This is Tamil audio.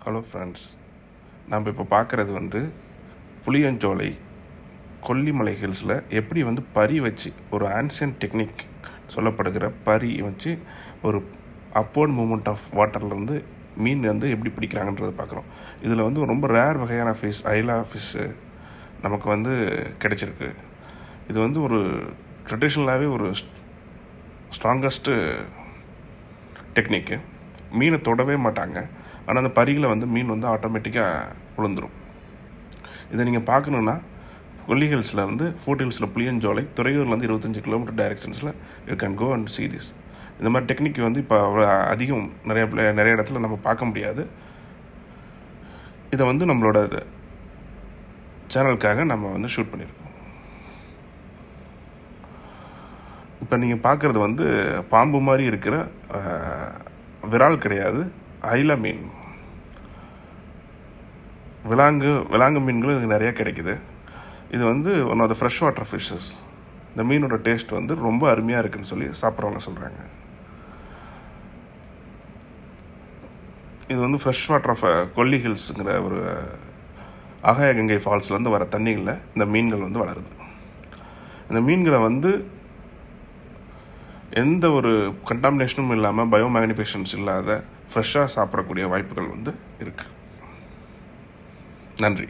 ஹலோ ஃப்ரெண்ட்ஸ், நம்ம இப்போ பார்க்குறது வந்து புளியஞ்சோலை கொல்லிமலை ஹில்ஸில் எப்படி வந்து பரி வச்சு ஒரு ஆன்சியன் டெக்னிக் சொல்லப்படுகிற பரி வச்சு ஒரு அப்வர்ட் மூமெண்ட் ஆஃப் வாட்டர்லேருந்து மீன் வந்து எப்படி பிடிக்கிறாங்கன்றதை பார்க்குறோம். இதில் வந்து ரொம்ப ரேர் வகையான ஃபிஷ், ஐலா ஃபிஷ்ஷு நமக்கு வந்து கிடைச்சிருக்கு. இது வந்து ஒரு ட்ரெடிஷ்னலாகவே ஒரு ஸ்ட்ராங்கஸ்ட்டு டெக்னிக்கு. மீனை தொடவே மாட்டாங்க, ஆனால் அந்த பரிகளை வந்து மீன் வந்து ஆட்டோமேட்டிக்காக விழுந்துடும். இதை நீங்கள் பார்க்கணுன்னா கொல்லிஹில்ஸில் வந்து ஹில்ஸில் புளியஞ்சோலை, துறையூர்லேருந்து 25 கிலோமீட்டர் டைரெக்ஷன்ஸில் you can go and see this. இந்த மாதிரி டெக்னிக் வந்து இப்போ அதிகம் நிறைய இடத்துல நம்ம பார்க்க முடியாது. இதை வந்து நம்மளோட சேனலுக்காக நம்ம வந்து ஷூட் பண்ணியிருக்கோம். இப்போ நீங்கள் பார்க்குறது வந்து பாம்பு மாதிரி இருக்கிற விரால் கிடையாது, ஐலா மீன். விலாங்கு மீன்களும் இது நிறையா கிடைக்குது. இது வந்து one of the fresh water fishes. இந்த மீனோட டேஸ்ட் வந்து ரொம்ப அருமையாக இருக்குதுன்னு சொல்லி சாப்பிட்றவங்க சொல்கிறாங்க. இது வந்து ஃப்ரெஷ் வாட்டர் ஆஃப் கொல்லிஹில்ஸுங்கிற ஒரு ஆகாயகங்கை ஃபால்ஸ்லேருந்து வர தண்ணிகளில் இந்த மீன்கள் வந்து வளருது. இந்த மீன்களை வந்து எந்த ஒரு கண்டாமினேஷனும் இல்லாமல், பயோமேக்னிஃபிகேஷன்ஸ் இல்லாத ஃப்ரெஷ்ஷாக சாப்பிடக்கூடிய வாய்ப்புகள் வந்து இருக்குது. நன்றி.